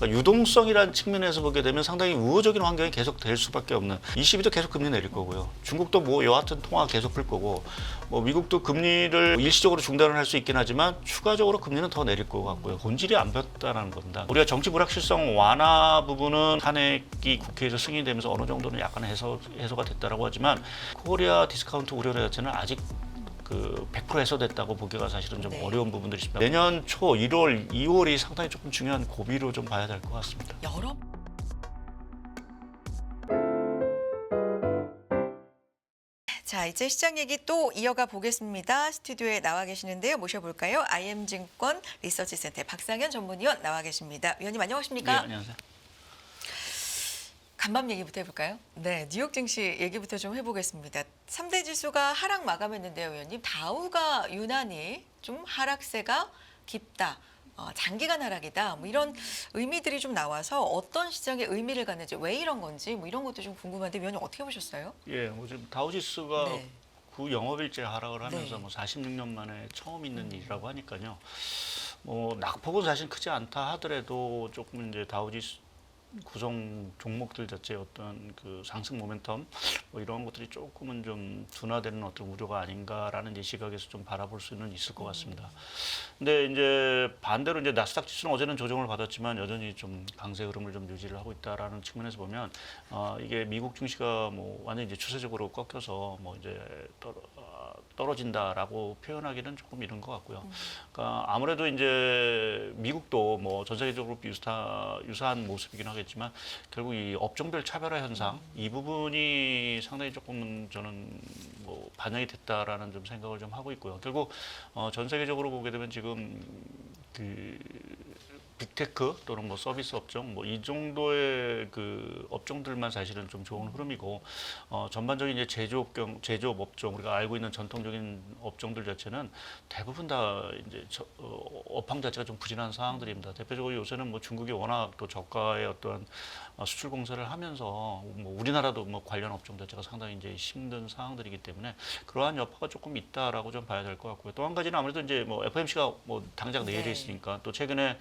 그러니까 유동성이라는 측면에서 보게 되면 상당히 우호적인 환경이 계속 될 수밖에 없는. ECB도 계속 금리 내릴 거고요. 중국도 뭐 여하튼 통화 계속 풀 거고, 뭐 미국도 금리를 일시적으로 중단을 할 수 있긴 하지만 추가적으로 금리는 더 내릴 것 같고요. 본질이 안 변했다는 겁니다. 우리가 정치 불확실성 완화 부분은 탄핵이 국회에서 승인되면서 어느 정도는 약간 해소가 됐다라고 하지만 코리아 디스카운트 우려래 자체는 아직 그 100% 해소됐다고 보기가 사실은 좀 어려운 부분들이 있습니다. 내년 초 1월, 2월이 상당히 조금 중요한 고비로 좀 봐야 될 것 같습니다. 여러 자, 이제 시장 얘기 또 이어가 보겠습니다. 스튜디오에 나와 계시는데요. 모셔볼까요? IM증권 리서치센터의 박상현 전문위원 나와 계십니다. 위원님 안녕하십니까? 네, 안녕하세요. 간밤 얘기부터 해볼까요? 네, 뉴욕 증시 얘기부터 좀 해보겠습니다. 3대 지수가 하락 마감했는데요, 위원님. 다우가 유난히 좀 하락세가 깊다. 장기간 하락이다. 뭐 이런 의미들이 좀 나와서 어떤 시장에 의미를 갖는지 왜 이런 건지 뭐 이런 것도 좀 궁금한데 위원님 어떻게 보셨어요? 예, 뭐 지금 다우지수가 네. 9 영업일째 하락을 하면서 네. 뭐 46년 만에 처음 있는 일이라고 하니까요. 뭐 낙폭은 사실 크지 않다 하더라도 조금 이제 다우지수 구성 종목들 자체의 어떤 그 상승 모멘텀 뭐 이런 것들이 조금은 좀 둔화되는 어떤 우려가 아닌가라는 이제 시각에서 좀 바라볼 수는 있을 것 같습니다. 근데 이제 반대로 이제 나스닥 지수는 어제는 조정을 받았지만 여전히 좀 강세 흐름을 좀 유지를 하고 있다라는 측면에서 보면 이게 미국 증시가 뭐 완전 이제 추세적으로 꺾여서 뭐 이제 떨어진다라고 표현하기는 조금 이른 것 같고요. 그러니까 아무래도 이제 미국도 뭐 전 세계적으로 유사한 모습이긴 하겠지만 결국 이 업종별 차별화 현상 이 부분이 상당히 조금 저는 뭐 반영이 됐다라는 좀 생각을 좀 하고 있고요. 결국 전 세계적으로 보게 되면 지금 그 빅테크 또는 뭐 서비스 업종 뭐 이 정도의 그 업종들만 사실은 좀 좋은 흐름이고 전반적인 이제 제조업 업종 우리가 알고 있는 전통적인 업종들 자체는 대부분 다 이제 업황 자체가 좀 부진한 상황들입니다. 대표적으로 요새는 뭐 중국이 워낙 또 저가의 어떤 수출 공세를 하면서 뭐 우리나라도 뭐 관련 업종 자체가 상당히 이제 힘든 상황들이기 때문에 그러한 여파가 조금 있다라고 좀 봐야 될 것 같고요. 또 한 가지는 아무래도 이제 뭐 FOMC가 뭐 당장 내일에 있으니까 또 최근에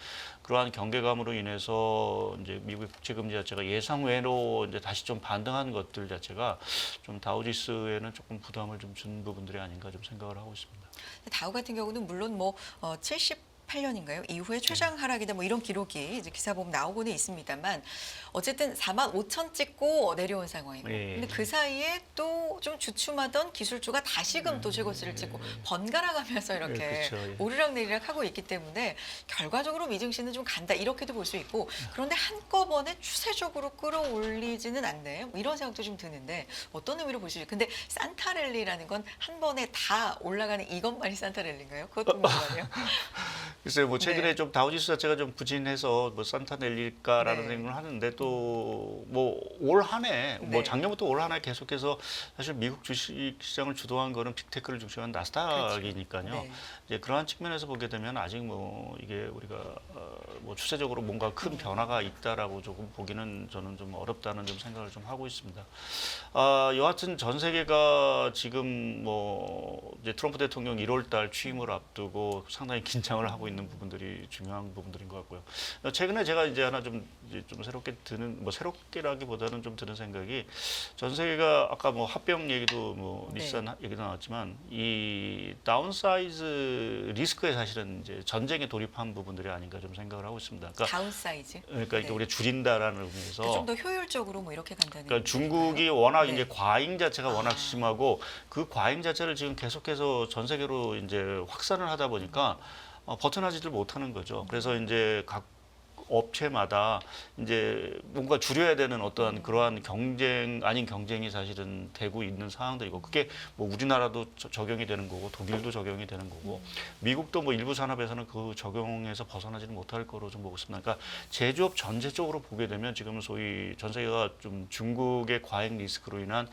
그러한 경계감으로 인해서 이제 미국의 국채 금리 자체가 예상 외로 이제 다시 좀 반등한 것들 자체가 좀 다우지수에는 조금 부담을 좀 준 부분들이 아닌가 좀 생각을 하고 있습니다. 다우 같은 경우는 물론 뭐 78년인가요? 이후에 최장 하락이다 뭐 이런 기록이 이제 기사 보면 나오고는 있습니다만 어쨌든 45,000 찍고 내려온 상황이고 예. 근데 그 사이에 또 좀 주춤하던 기술주가 다시금 또 최고치를 찍고 번갈아 가면서 이렇게 예, 그렇죠. 예. 오르락내리락 하고 있기 때문에 결과적으로 미증시는 좀 간다 이렇게도 볼 수 있고 그런데 한꺼번에 추세적으로 끌어올리지는 않네 뭐 이런 생각도 좀 드는데 어떤 의미로 보시죠? 근데 산타랠리라는 건 한 번에 다 올라가는 이것만이 산타랠리인가요? 그것도 궁금하네요. 글쎄요, 뭐 최근에 네. 좀 다우지수 자체가 좀 부진해서 뭐 산타 낼릴까라는 네. 생각을 하는데 또 뭐 올 한해 뭐 네. 작년부터 올 한해 계속해서 사실 미국 주식 시장을 주도한 거는 빅테크를 중심한 나스닥이니까요. 그렇죠. 네. 이제 그러한 측면에서 보게 되면 아직 뭐 이게 우리가 뭐 추세적으로 뭔가 큰 변화가 있다라고 조금 보기는 저는 좀 어렵다는 좀 생각을 좀 하고 있습니다. 여하튼 전 세계가 지금 뭐 이제 트럼프 대통령 1월달 취임을 앞두고 상당히 긴장을 하고 있는 부분들이 중요한 부분들인 것 같고요. 최근에 제가 이제 하나 좀 새롭게 드는 뭐 새롭게라기보다는 좀 드는 생각이 전 세계가 아까 뭐 합병 얘기도 뭐 네. 닛산 얘기도 나왔지만 이 다운사이즈 리스크에 사실은 이제 전쟁에 돌입한 부분들이 아닌가 좀 생각을 하고 있습니다. 그러니까 다운사이즈. 이렇게 네. 우리 줄인다라는 의미에서 좀 더 효율적으로 뭐 이렇게 간다는. 그러니까 중국이 워낙 네. 이제 과잉 자체가 워낙 심하고 그 과잉 자체를 지금 계속해서 전 세계로 이제 확산을 하다 보니까 버텨나지를 못하는 거죠. 그래서 이제 각 업체마다 이제 뭔가 줄여야 되는 어떠한 그러한 경쟁 아닌 경쟁이 사실은 되고 있는 상황들이고 그게 뭐 우리나라도 적용이 되는 거고 독일도 적용이 되는 거고 미국도 뭐 일부 산업에서는 그 적용에서 벗어나지는 못할 거로 좀 보고 있습니다. 그러니까 제조업 전체적으로 보게 되면 지금 소위 전 세계가 좀 중국의 과잉 리스크로 인한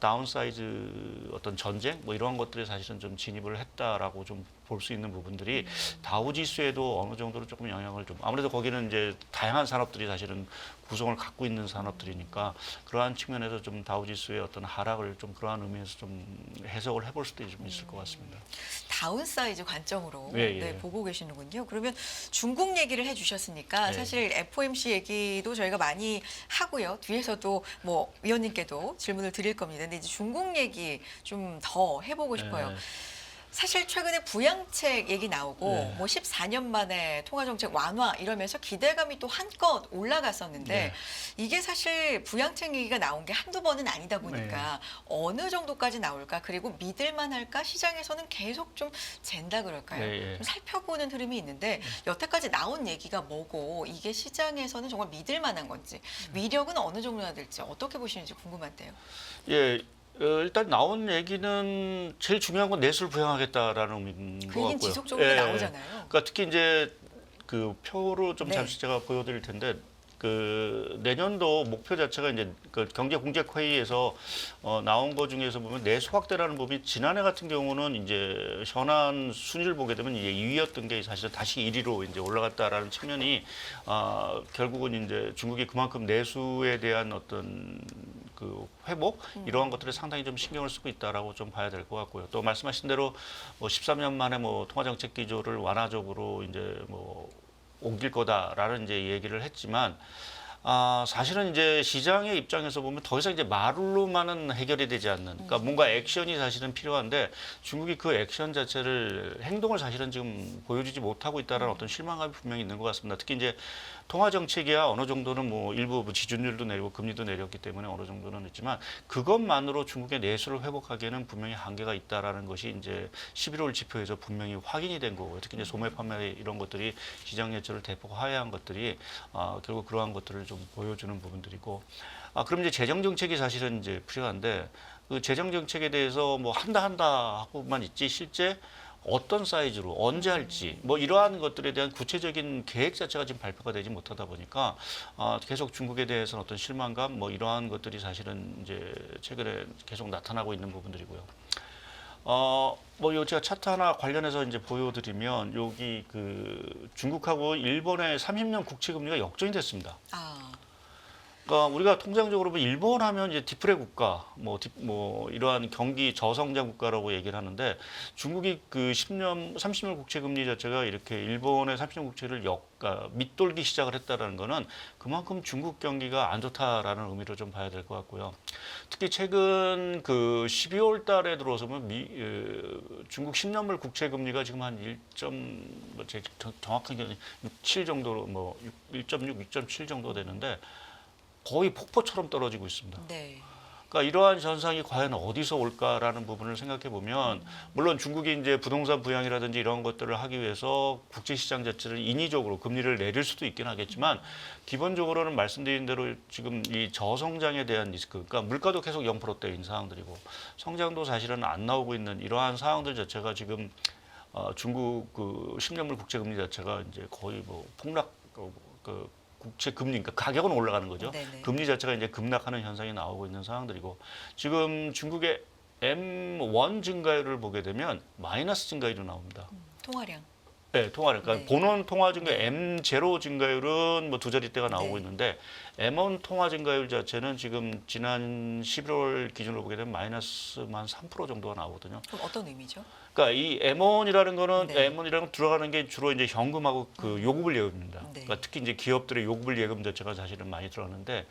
다운사이즈 어떤 전쟁 뭐 이러한 것들에 사실은 좀 진입을 했다라고 좀 볼 수 있는 부분들이 다우 지수에도 어느 정도로 조금 영향을 좀 아무래도 거기는 이제 다양한 산업들이 사실은 구성을 갖고 있는 산업들이니까 그러한 측면에서 좀 다우 지수의 어떤 하락을 좀 그러한 의미에서 좀 해석을 해볼 수도 좀 있을 것 같습니다. 다운사이즈 관점으로 예, 예. 네, 보고 계시는군요. 그러면 중국 얘기를 해주셨으니까 예. 사실 FOMC 얘기도 저희가 많이 하고요. 뒤에서도 뭐 위원님께도 질문을 드릴 겁니다. 근데 이제 중국 얘기 좀 더 해보고 싶어요. 예. 사실 최근에 부양책 얘기 나오고 네. 뭐 14년 만에 통화정책 완화 이러면서 기대감이 또 한껏 올라갔었는데 네. 이게 사실 부양책 얘기가 나온 게 한두 번은 아니다 보니까 어느 정도까지 나올까 그리고 믿을만 할까 시장에서는 계속 좀 잰다 그럴까요? 네, 예. 좀 살펴보는 흐름이 있는데 여태까지 나온 얘기가 뭐고 이게 시장에서는 정말 믿을 만한 건지 위력은 어느 정도나 될지 어떻게 보시는지 궁금한데요. 예. 일단 나온 얘기는 제일 중요한 건 내수를 부양하겠다라는 의미인 그 것 얘기는 같고요. 지속적으로 예. 나오잖아요. 그러니까 특히 이제 그 표로 좀 네. 잠시 제가 보여드릴 텐데 그 내년도 목표 자체가 이제 그 경제공책회의에서 나온 거 중에서 보면 내수 확대라는 부분이 지난해 같은 경우는 이제 현안 순위를 보게 되면 이제 2위였던 게 사실은 다시 1위로 이제 올라갔다라는 측면이 결국은 이제 중국이 그만큼 내수에 대한 어떤 그 회복 이러한 것들에 상당히 좀 신경을 쓰고 있다라고 좀 봐야 될 것 같고요. 또 말씀하신 대로 뭐 13년 만에 뭐 통화정책 기조를 완화적으로 이제 뭐 옮길 거다라는 이제 얘기를 했지만 사실은 이제 시장의 입장에서 보면 더 이상 이제 말로만은 해결이 되지 않는 그러니까 뭔가 액션이 사실은 필요한데 중국이 그 액션 자체를 행동을 사실은 지금 보여주지 못하고 있다는 어떤 실망감이 분명히 있는 것 같습니다. 특히 이제 통화 정책이야 어느 정도는 뭐 일부 뭐 지준율도 내리고 금리도 내렸기 때문에 어느 정도는 있지만 그것만으로 중국의 내수를 회복하기에는 분명히 한계가 있다라는 것이 이제 11월 지표에서 분명히 확인이 된 거고요. 특히 이제 소매 판매 이런 것들이 시장 예측을 대폭 하회한 것들이 결국 그러한 것들을 좀 보여주는 부분들이고 그럼 이제 재정 정책이 사실은 이제 필요한데 그 재정 정책에 대해서 뭐 한다 하고만 있지 실제 어떤 사이즈로 언제 할지 뭐 이러한 것들에 대한 구체적인 계획 자체가 지금 발표가 되지 못하다 보니까 계속 중국에 대해서는 어떤 실망감 뭐 이러한 것들이 사실은 이제 최근에 계속 나타나고 있는 부분들이고요. 뭐 요 제가 차트 하나 관련해서 이제 보여드리면 여기 그 중국하고 일본의 30년 국채 금리가 역전이 됐습니다. 그러니까 우리가 통상적으로 뭐 일본 하면 이제 디프레 국가, 뭐 이러한 경기 저성장 국가라고 얘기를 하는데 중국이 그 30년 국채 금리 자체가 이렇게 일본의 30년 국채를 밑돌기 시작을 했다라는 거는 그만큼 중국 경기가 안 좋다라는 의미로 좀 봐야 될 것 같고요. 특히 최근 그 12월 달에 들어서 보면 중국 10년물 국채 금리가 지금 한 정확한 게 7 정도로 뭐 1.6, 6.7 정도 되는데 거의 폭포처럼 떨어지고 있습니다. 네. 그러니까 이러한 현상이 과연 어디서 올까라는 부분을 생각해 보면 물론 중국이 이제 부동산 부양이라든지 이런 것들을 하기 위해서 국제 시장 자체를 인위적으로 금리를 내릴 수도 있긴 하겠지만 기본적으로는 말씀드린 대로 지금 이 저성장에 대한 리스크, 그러니까 물가도 계속 0%대인 상황들이고 성장도 사실은 안 나오고 있는 이러한 상황들 자체가 지금 중국 그 10년물 국채 금리 자체가 이제 거의 뭐 폭락 국채 금리, 그러니까 가격은 올라가는 거죠. 네네. 금리 자체가 이제 급락하는 현상이 나오고 있는 상황들이고 지금 중국의 M1 증가율을 보게 되면 마이너스 증가율이 나옵니다. 통화량. 네, 통화량. 그러니까 네. 본원 통화 증가 M0 증가율은 뭐 두 자릿대가 나오고 네. 있는데 M1 통화 증가율 자체는 지금 지난 11월 기준으로 보게 되면 마이너스만 3% 정도가 나오거든요. 그럼 어떤 의미죠? 그러니까 이 M1이라는 거는 네. M1이라는 들어가는 게 주로 이제 현금하고 그 요구불 예금입니다. 네. 그러니까 특히 이제 기업들의 요구불 예금 자체가 사실은 많이 들어가는데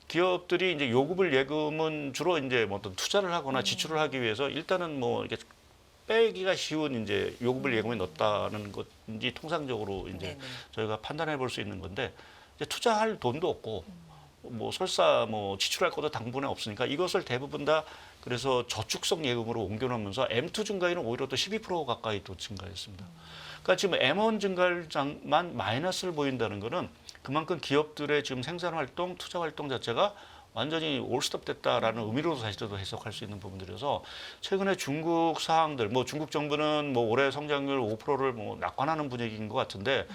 기업들이 이제 요구불 예금은 주로 이제 뭐 어떤 투자를 하거나 지출을 하기 위해서 일단은 뭐 이렇게 빼기가 쉬운 이제 요구불 예금에 넣었다는 것인지 통상적으로 이제 네네. 저희가 판단해 볼 수 있는 건데 이제 투자할 돈도 없고 뭐 설사 뭐 지출할 것도 당분에 없으니까 이것을 대부분 다 그래서 저축성 예금으로 옮겨놓으면서 M2 증가율은 오히려 또 12% 가까이 또 증가했습니다. 그러니까 지금 M1 증가율만 마이너스를 보인다는 거는 그만큼 기업들의 지금 생산활동, 투자활동 자체가 완전히 올스톱 됐다라는 의미로도 사실도 해석할 수 있는 부분들이어서 최근에 중국 사항들, 뭐 중국 정부는 뭐 올해 성장률 5%를 뭐 낙관하는 분위기인 것 같은데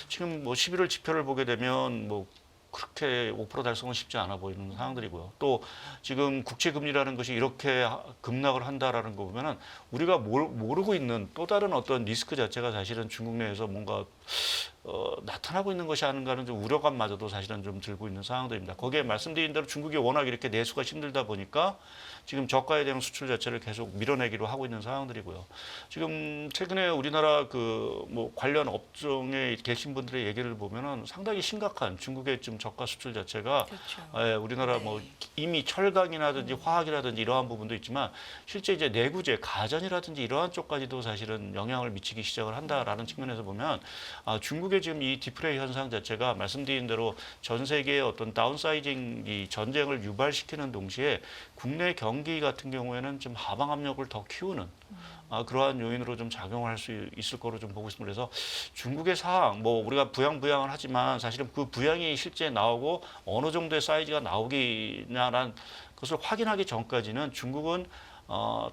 지금 뭐 11월 지표를 보게 되면 뭐 그렇게 5% 달성은 쉽지 않아 보이는 상황들이고요. 또 지금 국채 금리라는 것이 이렇게 급락을 한다라는 거 보면은 우리가 모르고 있는 또 다른 어떤 리스크 자체가 사실은 중국 내에서 뭔가 나타나고 있는 것이 아닌가는 좀 우려감마저도 사실은 좀 들고 있는 상황들입니다. 거기에 말씀드린 대로 중국이 워낙 이렇게 내수가 힘들다 보니까 지금 저가에 대한 수출 자체를 계속 밀어내기로 하고 있는 상황들이고요. 지금 최근에 우리나라 그 뭐 관련 업종에 계신 분들의 얘기를 보면은 상당히 심각한 중국의 지금 저가 수출 자체가 그렇죠. 우리나라 네. 뭐 이미 철강이라든지 화학이라든지 이러한 부분도 있지만 실제 이제 내구재, 가전이라든지 이러한 쪽까지도 사실은 영향을 미치기 시작을 한다라는 측면에서 보면 중국의 지금 이 디플레이 현상 자체가 말씀드린 대로 전 세계의 어떤 다운사이징 이 전쟁을 유발시키는 동시에 국내 경기 같은 경우에는 좀 하방 압력을 더 키우는 그러한 요인으로 좀 작용할 수 있을 거로 좀 보고 있습니다. 그래서 중국의 상황, 뭐 우리가 부양을 하지만 사실은 그 부양이 실제 나오고 어느 정도의 사이즈가 나오기냐라는 것을 확인하기 전까지는 중국은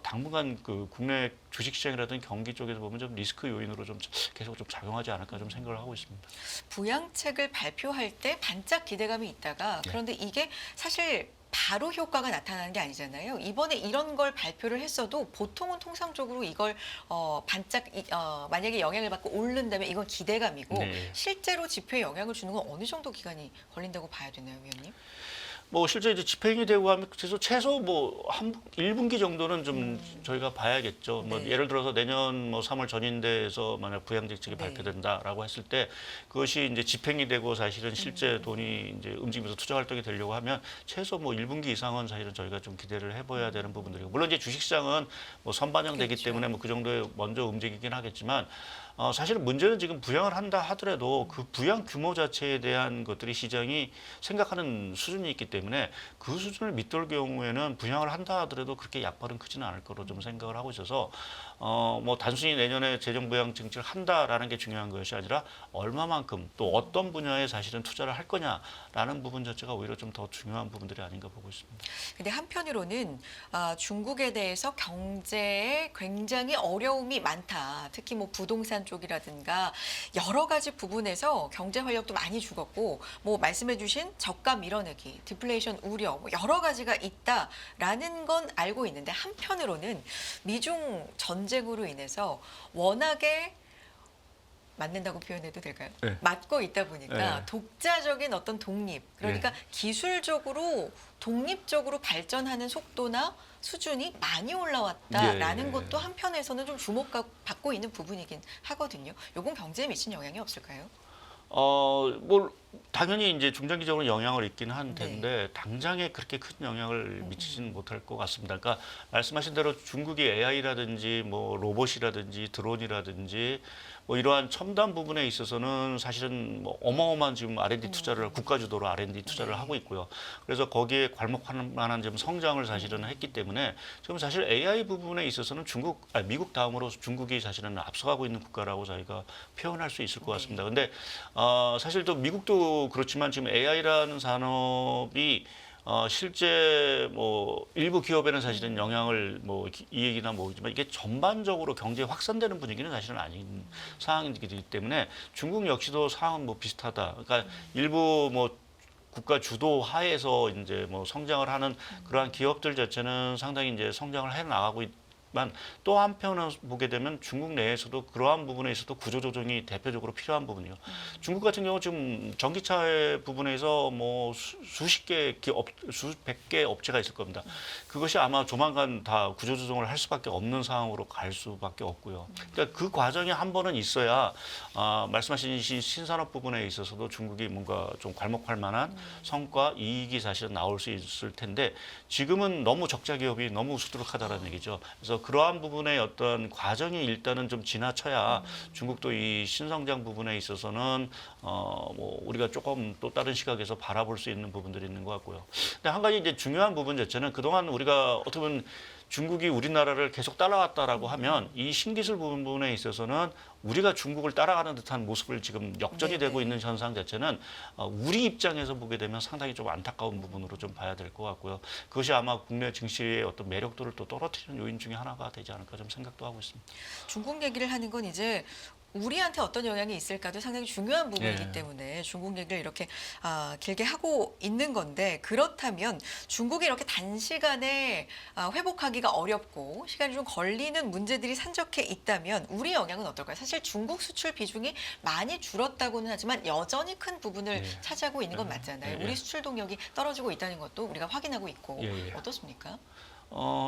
당분간 그 국내 주식시장이라든지 경기 쪽에서 보면 좀 리스크 요인으로 좀 계속 좀 작용하지 않을까 좀 생각을 하고 있습니다. 부양책을 발표할 때 반짝 기대감이 있다가 네. 그런데 이게 사실 바로 효과가 나타나는 게 아니잖아요. 이번에 이런 걸 발표를 했어도 보통은 통상적으로 이걸 만약에 영향을 받고 오른다면 이건 기대감이고 네. 실제로 지표에 영향을 주는 건 어느 정도 기간이 걸린다고 봐야 되나요, 위원님? 뭐 실제 이제 집행이 되고 하면 최소 뭐 1분기 정도는 좀 저희가 봐야겠죠. 뭐 네. 예를 들어서 내년 뭐 3월 전인대에서 만약 부양 정책이 네. 발표된다라고 했을 때 그것이 이제 집행이 되고 사실은 실제 돈이 이제 움직이면서 투자 활동이 되려고 하면 최소 뭐 1분기 이상은 사실은 저희가 좀 기대를 해봐야 되는 부분들이고 물론 이제 주식시장은 뭐 선반영되기 그렇죠. 때문에 뭐 그 정도에 먼저 움직이긴 하겠지만 사실은 문제는 지금 부양을 한다 하더라도 그 부양 규모 자체에 대한 것들이 시장이 생각하는 수준이 있기 때문에 그 수준을 밑돌 경우에는 부양을 한다 하더라도 그렇게 약발은 크지는 않을 거로 좀 생각을 하고 있어서 뭐 단순히 내년에 재정 부양 정책을 한다라는 게 중요한 것이 아니라 얼마만큼 또 어떤 분야에 사실은 투자를 할 거냐라는 부분 자체가 오히려 좀 더 중요한 부분들이 아닌가 보고 있습니다. 근데 한편으로는 중국에 대해서 경제에 굉장히 어려움이 많다. 특히 뭐 부동산 쪽이라든가 여러 가지 부분에서 경제 활력도 많이 죽었고 뭐 말씀해주신 저가 밀어내기, 디플레이션 우려 뭐 여러 가지가 있다라는 건 알고 있는데 한편으로는 미중 전쟁으로 인해서 워낙에 맞는다고 표현해도 될까요? 네. 맞고 있다 보니까 네. 독자적인 어떤 독립, 그러니까 기술적으로 독립적으로 발전하는 속도나 수준이 많이 올라왔다라는 예. 것도 한편에서는 좀 주목받고 있는 부분이긴 하거든요. 요건 경제에 미친 영향이 없을까요? 뭐 당연히 이제 중장기적으로 영향을 있긴 한 네. 텐데 당장에 그렇게 큰 영향을 미치지는 못할 것 같습니다. 그러니까 말씀하신 대로 중국이 AI라든지 뭐 로봇이라든지 드론이라든지 뭐 이러한 첨단 부분에 있어서는 사실은 뭐 어마어마한 지금 R&D 투자를 국가 주도로 R&D 투자를 네. 하고 있고요. 그래서 거기에 괄목할 만한 좀 성장을 사실은 했기 때문에 지금 사실 AI 부분에 있어서는 미국 다음으로 중국이 사실은 앞서가고 있는 국가라고 저희가 표현할 수 있을 것 같습니다. 근데 사실 또 미국도 그렇지만 지금 AI라는 산업이 실제 뭐 일부 기업에는 사실은 영향을 뭐 이익이나 뭐지만 이게 전반적으로 경제에 확산되는 분위기는 사실은 아닌 상황이기 때문에 중국 역시도 상황은 뭐 비슷하다. 그러니까 일부 뭐 국가 주도 하에서 이제 뭐 성장을 하는 그러한 기업들 자체는 상당히 이제 성장을 해 나가고 있지만 또 한편으로 보게 되면 중국 내에서도 그러한 부분에 있어도 구조 조정이 대표적으로 필요한 부분이요. 중국 같은 경우 지금 전기차 부분에서 뭐 수십 개 기업, 수백 개 업체가 있을 겁니다. 그것이 아마 조만간 다 구조 조정을 할 수밖에 없는 상황으로 갈 수밖에 없고요. 그러니까 그 과정이 한 번은 있어야 말씀하신 신산업 부분에 있어서도 중국이 뭔가 좀 괄목할 만한 성과, 이익이 사실은 나올 수 있을 텐데 지금은 너무 적자 기업이 너무 수두룩하다는 얘기죠. 그래서 그러한 부분의 어떤 과정이 일단은 좀 지나쳐야 중국도 이 신성장 부분에 있어서는 뭐 우리가 조금 또 다른 시각에서 바라볼 수 있는 부분들이 있는 것 같고요. 근데 한 가지 이제 중요한 부분 자체는 그동안 우리가 어떻게 보면 중국이 우리나라를 계속 따라왔다라고 하면 이 신기술 부분에 있어서는 우리가 중국을 따라가는 듯한 모습을 지금 역전이 네네. 되고 있는 현상 자체는 우리 입장에서 보게 되면 상당히 좀 안타까운 부분으로 좀 봐야 될 것 같고요. 그것이 아마 국내 증시의 어떤 매력도를 또 떨어뜨리는 요인 중에 하나가 되지 않을까 좀 생각도 하고 있습니다. 중국 얘기를 하는 건 이제 우리한테 어떤 영향이 있을까도 상당히 중요한 부분이기 예. 때문에 중국 얘기를 이렇게 길게 하고 있는 건데 그렇다면 중국이 이렇게 단시간에 회복하기가 어렵고 시간이 좀 걸리는 문제들이 산적해 있다면 우리 영향은 어떨까요? 사실 중국 수출 비중이 많이 줄었다고는 하지만 여전히 큰 부분을 예. 차지하고 있는 건 맞잖아요. 예. 우리 수출 동력이 떨어지고 있다는 것도 우리가 확인하고 있고 예. 어떻습니까?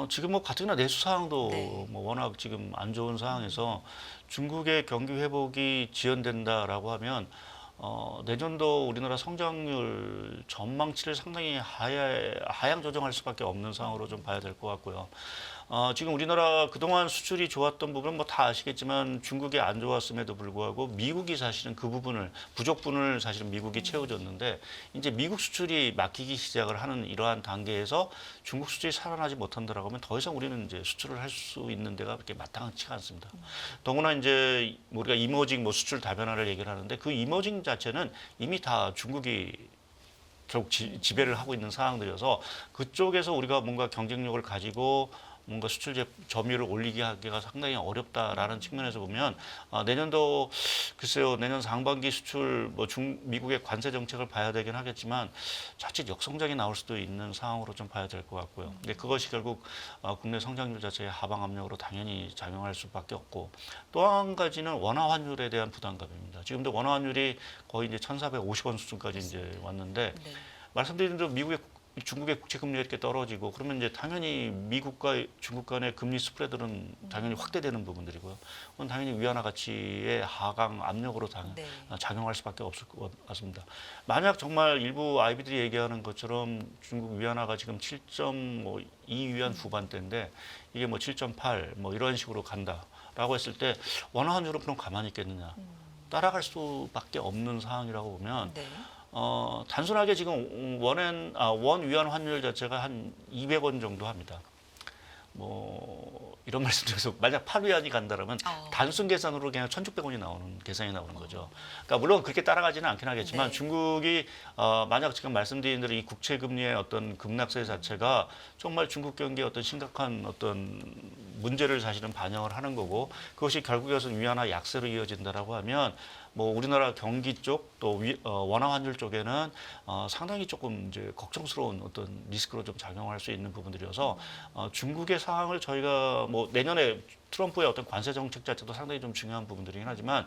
지금 뭐 가뜩이나 내수 상황도 네. 뭐 워낙 지금 안 좋은 상황에서 중국의 경기 회복이 지연된다라고 하면 내년도 우리나라 성장률 전망치를 상당히 하향 조정할 수밖에 없는 상황으로 좀 봐야 될 것 같고요. 지금 우리나라 그동안 수출이 좋았던 부분은 뭐 다 아시겠지만 중국이 안 좋았음에도 불구하고 미국이 사실은 그 부분을 부족분을 사실은 미국이 채워줬는데 이제 미국 수출이 막히기 시작을 하는 이러한 단계에서 중국 수출이 살아나지 못한다라고 하면 더 이상 우리는 이제 수출을 할 수 있는 데가 그렇게 마땅치가 않습니다. 더구나 이제 우리가 이머징 뭐 수출 다변화를 얘기를 하는데 그 이머징 자체는 이미 다 중국이 결국 지배를 하고 있는 상황들이어서 그쪽에서 우리가 뭔가 경쟁력을 가지고 뭔가 수출 점유율을 올리기 하기가 상당히 어렵다라는 측면에서 보면 내년도 글쎄요 내년 상반기 수출 뭐 미국의 관세 정책을 봐야 되긴 하겠지만 자칫 역성장이 나올 수도 있는 상황으로 좀 봐야 될 것 같고요. 근데 그것이 결국 국내 성장률 자체의 하방 압력으로 당연히 작용할 수밖에 없고 또 한 가지는 원화 환율에 대한 부담감입니다. 지금도 원화 환율이 거의 이제 1,450원 수준까지 이제 왔는데 네. 말씀드린 대로 중국의 국채 금리가 이렇게 떨어지고 그러면 이제 당연히 미국과 중국 간의 금리 스프레드는 당연히 확대되는 부분들이고요. 그건 당연히 위안화 가치의 하강 압력으로 네. 작용할 수밖에 없을 것 같습니다. 만약 정말 일부 아이비들이 얘기하는 것처럼 중국 위안화가 지금 7.2 위안 후반대인데 이게 뭐 7.8 뭐 이런 식으로 간다라고 했을 때 원화 환율은 그럼 가만히 있겠느냐? 따라갈 수밖에 없는 상황이라고 보면. 네. 단순하게 지금 원 위안 환율 자체가 한 200원 정도 합니다. 뭐 이런 말씀드려서 만약 8위안이 간다라면 단순 계산으로 그냥 1,600원이 나오는 계산이 나오는 거죠. 그러니까 물론 그렇게 따라가지는 않긴 하겠지만 네. 중국이 만약 지금 말씀드린 대로 이 국채 금리의 어떤 급락세 자체가 정말 중국 경기에 어떤 심각한 어떤 문제를 사실은 반영을 하는 거고 그것이 결국에는 위안화 약세로 이어진다라고 하면 뭐 우리나라 경기 쪽 또 원화 환율 쪽에는 상당히 조금 이제 걱정스러운 어떤 리스크로 좀 작용할 수 있는 부분들이어서 중국의 상황을 저희가 뭐 내년에 트럼프의 어떤 관세 정책 자체도 상당히 좀 중요한 부분들이긴 하지만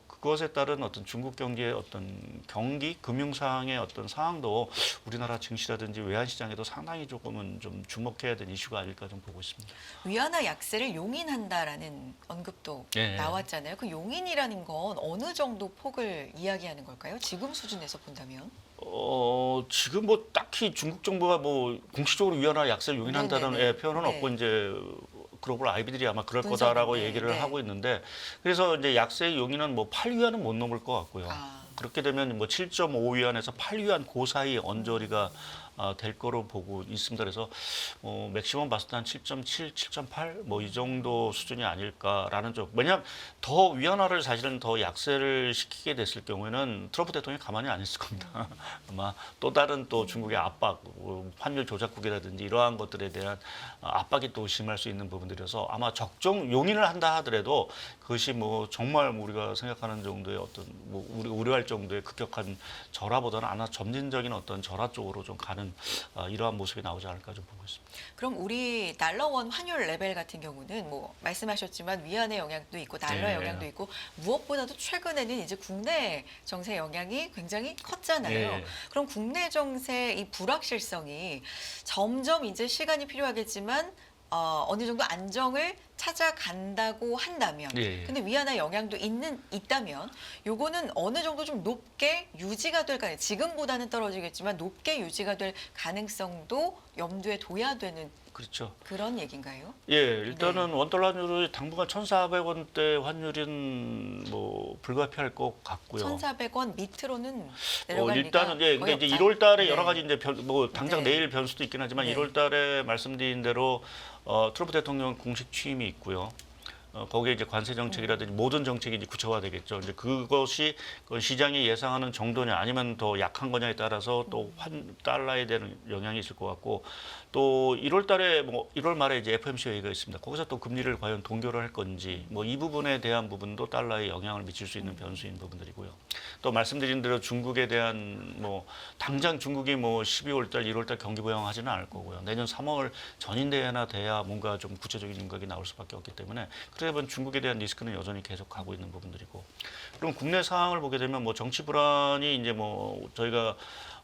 그것에 따른 어떤 중국 경제의 어떤 경기 금융 상황의 어떤 상황도 우리나라 증시라든지 외환 시장에도 상당히 조금은 좀 주목해야 될 이슈가 아닐까 좀 보고 있습니다. 위안화 약세를 용인한다라는 언급도 예. 나왔잖아요. 그 용인이라는 건 어느 정도 폭을 이야기하는 걸까요? 지금 수준에서 본다면? 지금 뭐 딱히 중국 정부가 뭐 공식적으로 위안화 약세를 용인한다는 네네네. 표현은 네. 없고 이제 글로벌 아이비들이 아마 그럴 분석은, 거다라고 네, 얘기를 네. 하고 있는데 그래서 이제 약세의 용인은 뭐 8위안은 못 넘을 것 같고요. 그렇게 되면 뭐 7.5위안에서 8위안 그 사이 언저리가 될 거로 보고 있습니다. 그래서 맥시멈 봤을 때 한 7.7, 7.8 뭐 이 정도 수준이 아닐까라는 쪽. 왜냐하면 더 위안화를 사실은 더 약세를 시키게 됐을 경우에는 트럼프 대통령이 가만히 안 있을 겁니다. 아마 또 다른 또 중국의 압박, 환율 조작국이라든지 이러한 것들에 대한 압박이 또 심할 수 있는 부분들이어서 아마 적정 용인을 한다 하더라도 그것이 뭐 정말 우리가 생각하는 정도의 어떤 뭐 우리가 우려할 정도의 급격한 절하보다는 아마 점진적인 어떤 절하 쪽으로 좀 가는 이러한 모습이 나오지 않을까 좀 보고 있습니다. 그럼 우리 달러원 환율 레벨 같은 경우는 뭐 말씀하셨지만 위안의 영향도 있고 달러의 네. 영향도 있고 무엇보다도 최근에는 이제 국내 정세 영향이 굉장히 컸잖아요. 네. 그럼 국내 정세 이 불확실성이 점점 이제 시간이 필요하겠지만 어느 정도 안정을 찾아간다고 한다면 예. 근데 위안화 영향도 있다면 요거는 어느 정도 좀 높게 유지가 될 가능 지금보다는 떨어지겠지만 높게 유지가 될 가능성도 염두에 둬야 되는 그렇죠. 그런 얘기인가요? 예, 일단은 원달러 환율이 당분간 1,400원대 환율은 뭐 불가피할 것 같고요. 1,400원 밑으로는 내려갈 일단은 리가 그러니까 이제 거의 1월 달에 없다. 여러 가지 이제 뭐 당장 네. 내일 변수도 있긴 하지만 네. 1월 달에 말씀드린 대로 트럼프 대통령 공식 취임이 있고요. 거기에 이제 관세 정책이라든지 모든 정책이 이제 구체화되겠죠. 이제 그것이 그 시장이 예상하는 정도냐 아니면 더 약한 거냐에 따라서 또 달러에 대한 영향이 있을 것 같고 또 1월 달에 뭐 1월 말에 이제 FOMC 회의가 있습니다. 거기서 또 금리를 과연 동결을 할 건지 뭐 이 부분에 대한 부분도 달러에 영향을 미칠 수 있는 변수인 부분들이고요. 또 말씀드린 대로 중국에 대한 뭐 당장 중국이 뭐 12월 달, 1월 달 경기 부양하지는 않을 거고요. 내년 3월 전인대회나 돼야 뭔가 좀 구체적인 인각이 나올 수밖에 없기 때문에 그래 보면 중국에 대한 리스크는 여전히 계속 가고 있는 부분들이고. 그럼 국내 상황을 보게 되면 뭐 정치 불안이 이제 뭐 저희가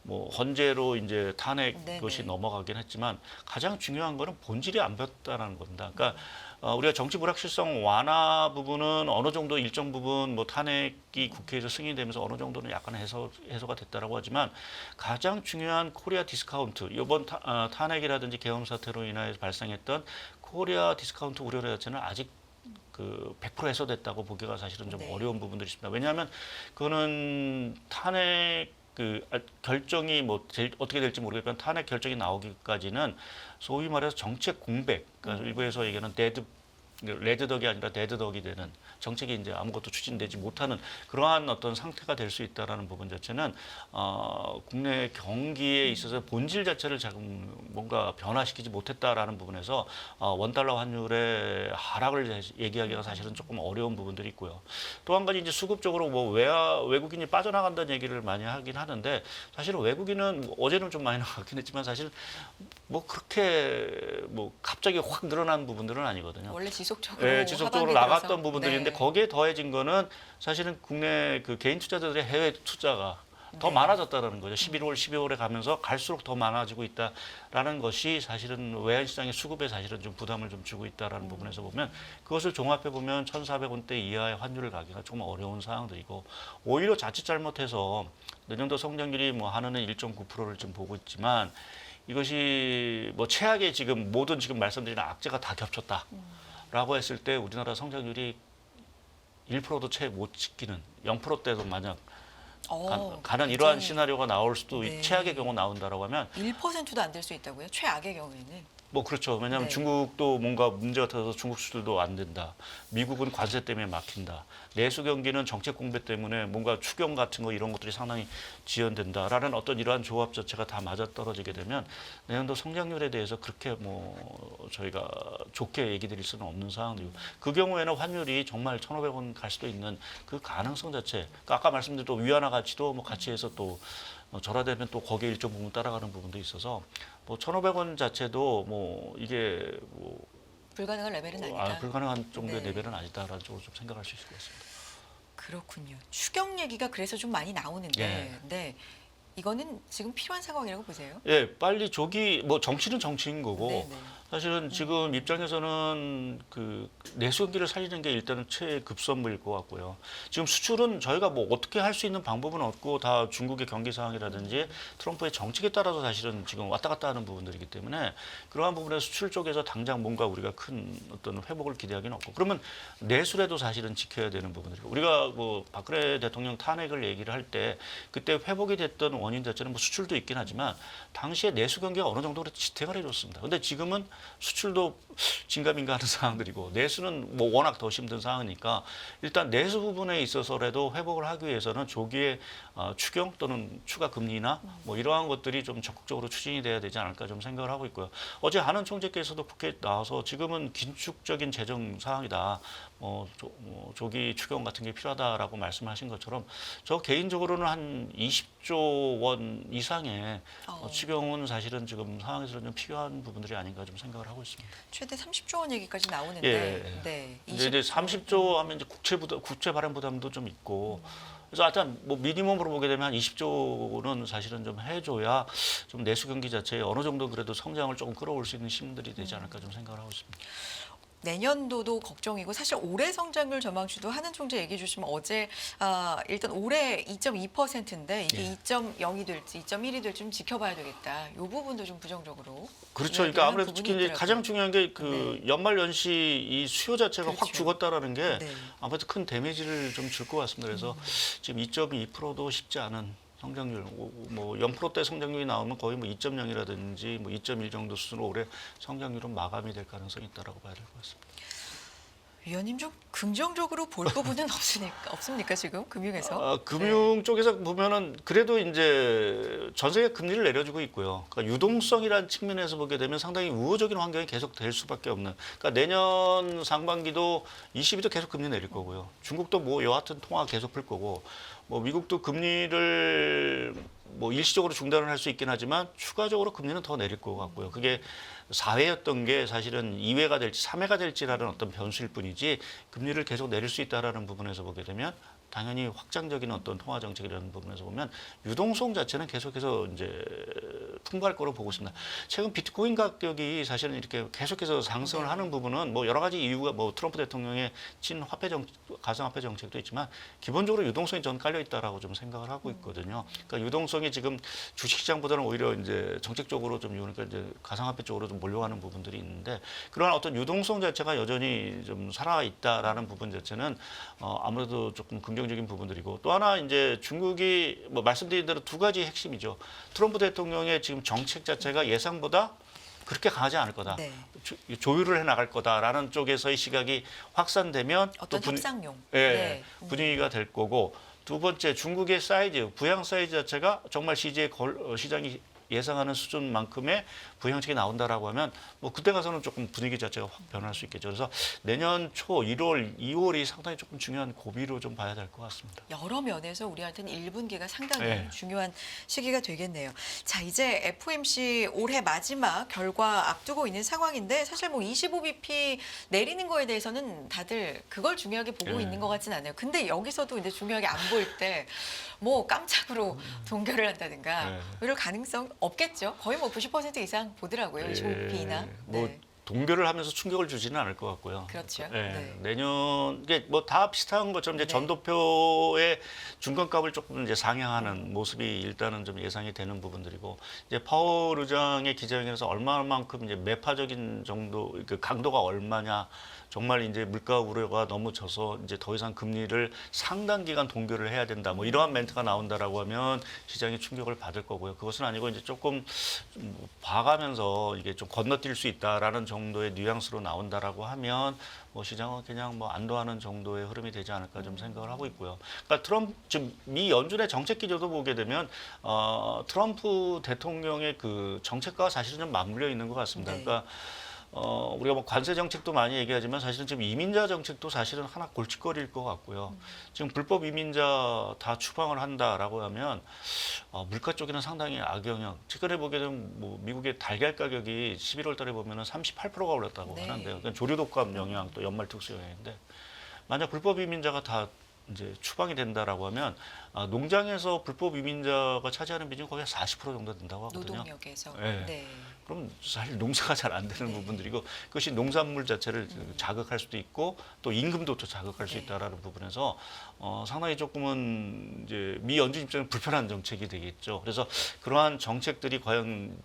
뭐 헌재로 이제 탄핵 네네. 것이 넘어가긴 했지만 가장 중요한 거는 본질이 안 변했다는 겁니다. 그러니까 우리가 정치 불확실성 완화 부분은 어느 정도 일정 부분 뭐 탄핵이 국회에서 승인되면서 어느 정도는 약간 해소가 됐다라고 하지만 가장 중요한 코리아 디스카운트 이번 탄핵이라든지 계엄 사태로 인하여 발생했던 코리아 디스카운트 우려 자체는 아직 그 100% 해소됐다고 보기가 사실은 좀 네. 어려운 부분들이 있습니다. 왜냐하면 그거는 탄핵 결정이 뭐 어떻게 될지 모르겠지만 탄핵 결정이 나오기까지는 소위 말해서 정책 공백, 그러니까 일부에서 얘기하는 레드덕이 아니라 데드덕이 되는 정책이 이제 아무것도 추진되지 못하는 그러한 어떤 상태가 될 수 있다라는 부분 자체는 국내 경기에 있어서 본질 자체를 지금 뭔가 변화시키지 못했다라는 부분에서 원달러 환율의 하락을 얘기하기가 사실은 조금 어려운 부분들이 있고요. 또 한 가지 이제 수급적으로 뭐 외국인이 빠져나간다는 얘기를 많이 하긴 하는데 사실은 외국인은 어제는 좀 많이 나갔긴 했지만 사실 뭐 그렇게 뭐 갑자기 확 늘어난 부분들은 아니거든요. 원래 지속적으로 네, 지속적으로 하반기 나갔던 들어서. 부분들인데 네. 거기에 더해진 거는 사실은 국내 그 개인 투자자들의 해외 투자가 더 네. 많아졌다라는 거죠. 11월, 12월에 가면서 갈수록 더 많아지고 있다라는 것이 사실은 외환 시장의 수급에 사실은 좀 부담을 좀 주고 있다라는 부분에서 보면 그것을 종합해 보면 1,400원대 이하의 환율을 가기가 조금 어려운 상황들이고 오히려 자칫 잘못해서 내년도 성장률이 뭐 한은은 1.9%를 좀 보고 있지만 이것이 뭐 최악의 지금 모든 지금 말씀드린 악재가 다 겹쳤다라고 했을 때 우리나라 성장률이 1%도 채 못 지키는 0%대도 만약 가는 이러한 굉장히- 시나리오가 나올 수도 네. 최악의 경우 나온다라고 하면 1%도 안 될 수 있다고요? 최악의 경우에는. 뭐 그렇죠. 왜냐하면 네. 중국도 뭔가 문제가 터져서 중국 수출도 안 된다. 미국은 관세 때문에 막힌다. 내수 경기는 정책 공백 때문에 뭔가 추경 같은 거 이런 것들이 상당히 지연된다라는 어떤 이러한 조합 자체가 다 맞아떨어지게 되면 내년도 성장률에 대해서 그렇게 뭐 저희가 좋게 얘기 드릴 수는 없는 상황이고 그 경우에는 환율이 정말 1,500원 갈 수도 있는 그 가능성 자체. 그러니까 아까 말씀드린 또 위안화 가치도 뭐 같이 해서 또 절하되면 또 거기에 일정 부분 따라가는 부분도 있어서 뭐 1,500원 자체도 뭐 이게 뭐 불가능한 레벨은 아니다. 불가능한 정도의 네. 레벨은 아니다라는 쪽으로 좀 생각할 수 있을 것 같습니다. 그렇군요. 추경 얘기가 그래서 좀 많이 나오는데, 예. 네. 이거는 지금 필요한 상황이라고 보세요? 예, 빨리 조기 뭐 정치는 정치인 거고 네네. 사실은 지금 입장에서는 그 내수 경기를 살리는 게 일단은 최급선무일 것 같고요. 지금 수출은 저희가 뭐 어떻게 할 수 있는 방법은 없고 다 중국의 경기 상황이라든지 트럼프의 정책에 따라서 사실은 지금 왔다 갔다 하는 부분들이기 때문에 그러한 부분에 수출 쪽에서 당장 뭔가 우리가 큰 어떤 회복을 기대하기는 없고 그러면 내수라도 사실은 지켜야 되는 부분들이고 우리가 뭐 박근혜 대통령 탄핵을 얘기를 할 때 그때 회복이 됐던 원인 자체는 뭐 수출도 있긴 하지만 당시에 내수 경기가 어느 정도로 지탱을 해줬습니다. 근데 지금은 수출도 진가민가 하는 상황들이고 내수는 뭐 워낙 더 힘든 상황이니까 일단 내수 부분에 있어서라도 회복을 하기 위해서는 조기에 추경 또는 추가 금리나 뭐 이러한 것들이 좀 적극적으로 추진이 돼야 되지 않을까 좀 생각을 하고 있고요. 어제 한은 총재께서도 국회에 나와서 지금은 긴축적인 재정 상황이다. 조기 추경 같은 게 필요하다라고 말씀하신 것처럼 저 개인적으로는 한 20조 원 이상의 추경은 사실은 지금 상황에서는 좀 필요한 부분들이 아닌가 좀 생각을 하고 있습니다. 최대 30조 원 얘기까지 나오는데, 예. 네. 이제 30조 하면 이제 국채 발행 부담도 좀 있고. 그래서 하여튼 뭐 미니멈으로 보게 되면 한 20조는 사실은 좀 해줘야 좀 내수 경기 자체에 어느 정도 그래도 성장을 조금 끌어올 수 있는 힘들이 되지 않을까 좀 생각을 하고 있습니다. 내년도도 걱정이고 사실 올해 성장률 전망치도 한은 총재 얘기해 주시면 어제 일단 올해 2.2%인데 이게 예. 2.0이 될지 2.1이 될지 좀 지켜봐야 되겠다. 이 부분도 좀 부정적으로. 그렇죠. 그러니까 이야기하는 아무래도 부분이 특히 이제 있더라고요. 가장 중요한 게 그 연말 연시 이 수요 자체가 확 그렇죠. 죽었다라는 게 네. 아무래도 큰 데미지를 좀 줄 것 같습니다. 그래서 지금 2.2%도 쉽지 않은 성장률, 뭐 0%대 성장률이 나오면 거의 뭐 2.0이라든지 뭐 2.1 정도 수준으로 올해 성장률은 마감이 될 가능성이 있다라고 봐야 될 것 같습니다. 위원님 좀 긍정적으로 볼 부분은 없습니까 지금 금융에서? 금융 쪽에서 보면은 그래도 이제 전 세계 금리를 내려주고 있고요. 그러니까 유동성이라는 측면에서 보게 되면 상당히 우호적인 환경이 계속 될 수밖에 없는. 그러니까 내년 상반기도 22도 계속 금리 내릴 거고요. 중국도 뭐 여하튼 통화 계속 풀 거고, 뭐 미국도 금리를 뭐 일시적으로 중단을 할 수 있긴 하지만 추가적으로 금리는 더 내릴 것 같고요. 그게 4회였던 게 사실은 2회가 될지 3회가 될지라는 어떤 변수일 뿐이지 금리를 계속 내릴 수 있다라는 부분에서 보게 되면 당연히 확장적인 어떤 통화 정책이라는 부분에서 보면 유동성 자체는 계속해서 이제 풍부할 거로 보고 있습니다. 최근 비트코인 가격이 사실은 이렇게 계속해서 상승을 하는 부분은 뭐 여러 가지 이유가 뭐 트럼프 대통령의 친화폐 가상화폐 정책도 있지만 기본적으로 유동성이 전 깔려 있다라고 좀 생각을 하고 있거든요. 그러니까 유동성이 지금 주식시장보다는 오히려 이제 정책적으로 좀 그러니까 이제 가상화폐 쪽으로 좀 몰려가는 부분들이 있는데 그러한 어떤 유동성 자체가 여전히 좀 살아 있다라는 부분 자체는 아무래도 조금 긍정적인 부분들이고 또 하나 이제 중국이 뭐 말씀드린 대로 두 가지 핵심이죠. 트럼프 대통령의 지금 정책 자체가 예상보다 그렇게 강하지 않을 거다. 네. 조율을 해 나갈 거다라는 쪽에서의 시각이 확산되면 어떤 협상용. 예, 분위기가 될 거고 두 번째 중국의 사이즈, 부양 사이즈 자체가 정말 시장이 예상하는 수준만큼의 부양책이 나온다라고 하면 뭐 그때 가서는 조금 분위기 자체가 확 변할 수 있겠죠. 그래서 내년 초 1월, 2월이 상당히 조금 중요한 고비로 좀 봐야 될 것 같습니다. 여러 면에서 우리한테는 1분기가 상당히 네. 중요한 시기가 되겠네요. 자, 이제 FOMC 올해 마지막 결과 앞두고 있는 상황인데 사실 뭐 25bp 내리는 거에 대해서는 다들 그걸 중요하게 보고 네. 있는 것 같진 않아요. 근데 여기서도 이제 중요하게 안 보일 때 뭐 깜짝으로 동결을 한다든가 네. 이럴 가능성 없겠죠. 거의 뭐 90% 이상 보더라고요. 25bp나. 뭐 동결을 하면서 충격을 주지는 않을 것 같고요. 그렇죠. 예, 네. 내년 이게 뭐 다 비슷한 것처럼 이제 네. 전도표의 중간값을 조금 이제 상향하는 모습이 일단은 좀 예상이 되는 부분들이고 이제 파월 의장의 기자회견에서 얼마만큼 이제 매파적인 정도 그 강도가 얼마냐. 정말 이제 물가 우려가 너무 져서 이제 더 이상 금리를 상당 기간 동결을 해야 된다. 뭐 이러한 멘트가 나온다라고 하면 시장이 충격을 받을 거고요. 그것은 아니고 이제 조금 좀 봐가면서 이게 좀 건너뛸 수 있다라는 정도의 뉘앙스로 나온다라고 하면 뭐 시장은 그냥 뭐 안도하는 정도의 흐름이 되지 않을까 좀 생각을 하고 있고요. 그러니까 지금 미 연준의 정책 기조도 보게 되면 트럼프 대통령의 그 정책과 사실은 좀 맞물려 있는 것 같습니다. 네. 그러니까 우리가 뭐 관세 정책도 많이 얘기하지만 사실은 지금 이민자 정책도 사실은 하나 골칫거리일 것 같고요. 지금 불법 이민자 다 추방을 한다라고 하면 물가 쪽에는 상당히 악영향. 최근에 보게 되면 뭐 미국의 달걀 가격이 11월 달에 보면은 38%가 올랐다고 네. 하는데요. 그러니까 조류독감 영향 또 연말 특수 영향인데 만약 불법 이민자가 다 이제 추방이 된다라고 하면 농장에서 불법 이민자가 차지하는 비중이 거의 40% 정도 된다고 하거든요. 노동력에서. 네. 네. 그럼 사실 농사가 잘 안 되는 네. 부분들이고 그것이 농산물 자체를 자극할 수도 있고 또 임금도 또 자극할 수 네. 있다라는 부분에서 상당히 조금은 이제 미 연준 입장은 불편한 정책이 되겠죠. 그래서 그러한 정책들이 과연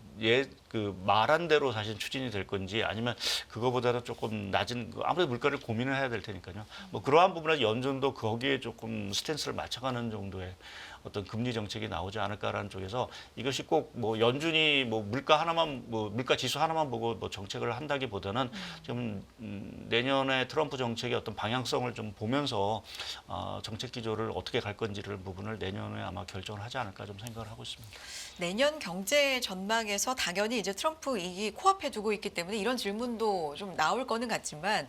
그 말한 대로 사실 추진이 될 건지 아니면 그거보다는 조금 낮은 아무래도 물가를 고민을 해야 될 테니까요. 뭐 그러한 부분에서 연준도 거기에 조금 스탠스를 맞춰가는 정도의 어떤 금리 정책이 나오지 않을까라는 쪽에서 이것이 꼭 뭐 연준이 뭐 물가 하나만 뭐 물가 지수 하나만 보고 뭐 정책을 한다기보다는 좀 내년에 트럼프 정책의 어떤 방향성을 좀 보면서 정책 기조를 어떻게 갈 건지를 부분을 내년에 아마 결정을 하지 않을까 좀 생각을 하고 있습니다. 내년 경제 전망에서 당연히 이제 트럼프 이기 코앞에 두고 있기 때문에 이런 질문도 좀 나올 거는 같지만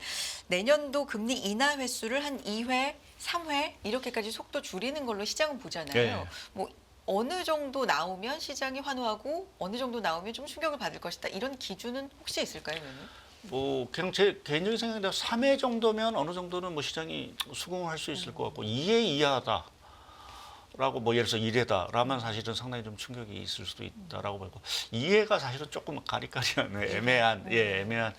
내년도 금리 인하 횟수를 한 2회, 3회 이렇게까지 속도 줄이는 걸로 시장은 보잖아요. 네. 뭐 어느 정도 나오면 시장이 환호하고 어느 정도 나오면 좀 충격을 받을 것이다. 이런 기준은 혹시 있을까요, 의원님? 뭐 그냥 제 개인적인 생각인데 3회 정도면 어느 정도는 뭐 시장이 수긍을 할 수 있을 것 같고 2회 이하다. 라고 뭐 예를 들어서 1회다라면 사실은 상당히 좀 충격이 있을 수도 있다라고 보고 2회가 사실은 조금 가리가리한 애매한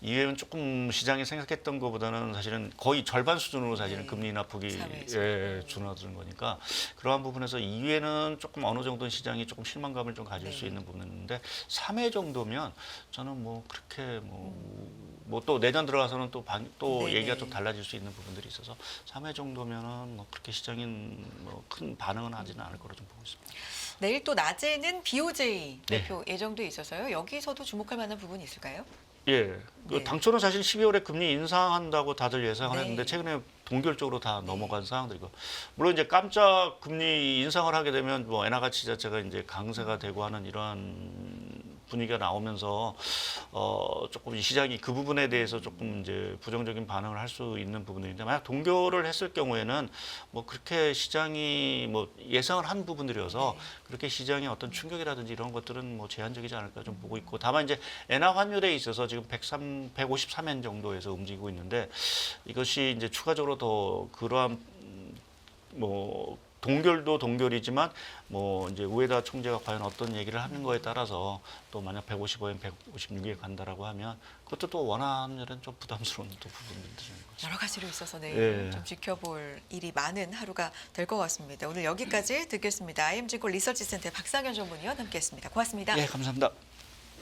2회는 조금 시장이 생각했던 것보다는 사실은 거의 절반 수준으로 사실은 네. 금리 인하폭이 3회에서. 줄어드는 거니까 그러한 부분에서 2회는 조금 어느 정도는 시장이 조금 실망감을 좀 가질 수 네. 있는 부분은 있는데 3회 정도면 저는 뭐 그렇게 뭐 또 내년 들어가서는 또 네네. 얘기가 좀 달라질 수 있는 부분들이 있어서 3회 정도면은 뭐 그렇게 시장이 뭐 큰 반응은 하지는 않을 거로 좀 보고 있습니다. 내일 또 낮에는 BOJ 네. 발표 예정돼 있어서요. 여기서도 주목할 만한 부분이 있을까요? 예. 그 네. 당초는 사실 12월에 금리 인상한다고 다들 예상을 네. 했는데 최근에 동결 쪽으로 다 넘어간 상황들이고 물론 이제 깜짝 금리 인상을 하게 되면 뭐 엔화 가치 자체가 이제 강세가 되고 하는 이러한 분위기가 나오면서 조금 이 시장이 그 부분에 대해서 조금 이제 부정적인 반응을 할 수 있는 부분인데 만약 동결을 했을 경우에는 뭐 그렇게 시장이 뭐 예상을 한 부분들이어서 네. 그렇게 시장의 어떤 충격이라든지 이런 것들은 뭐 제한적이지 않을까 좀 보고 있고 다만 이제 엔화 환율에 있어서 지금 153엔 정도에서 움직이고 있는데 이것이 이제 추가적으로 더 그러한 뭐 동결도 동결이지만 뭐 이제 우에다 총재가 과연 어떤 얘기를 하는 거에 따라서 또 만약 155엔, 156에 간다라고 하면 그것도 또 원하는 좀 부담스러운 또 부분들이 있는 거죠. 여러 가지로 있어서 내일 예. 좀 지켜볼 일이 많은 하루가 될 것 같습니다. 오늘 여기까지 듣겠습니다. IMG골 리서치센터의 박상현 전문위원 함께했습니다. 고맙습니다. 예, 감사합니다.